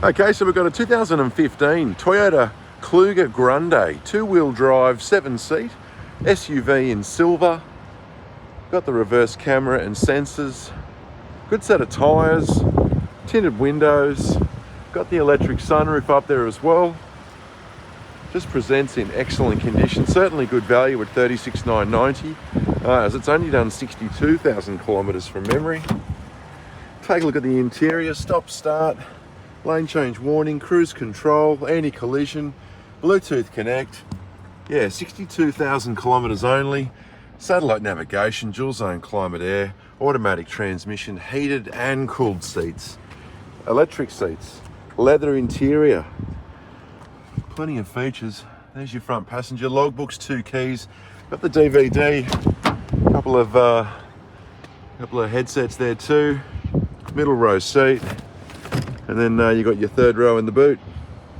Okay, so we've got a 2015 Toyota Kluger Grande, two-wheel drive, 7-seat, SUV in silver. Got the reverse camera and sensors. Good set of tyres, tinted windows. Got the electric sunroof up there as well. Just presents in excellent condition. Certainly good value at $36,990, as it's only done 62,000 kilometres from memory. Take a look at the interior. Stop, start, lane change warning, cruise control, Anit Collision, Bluetooth connect. Yeah, 62,000 kilometres only. Satellite navigation, dual zone climate air, automatic transmission, heated and cooled seats, electric seats, leather interior. Plenty of features. There's your front passenger, logbooks, 2 keys. Got the DVD, couple of headsets there too. Middle row seat, and then you got your third row in the boot.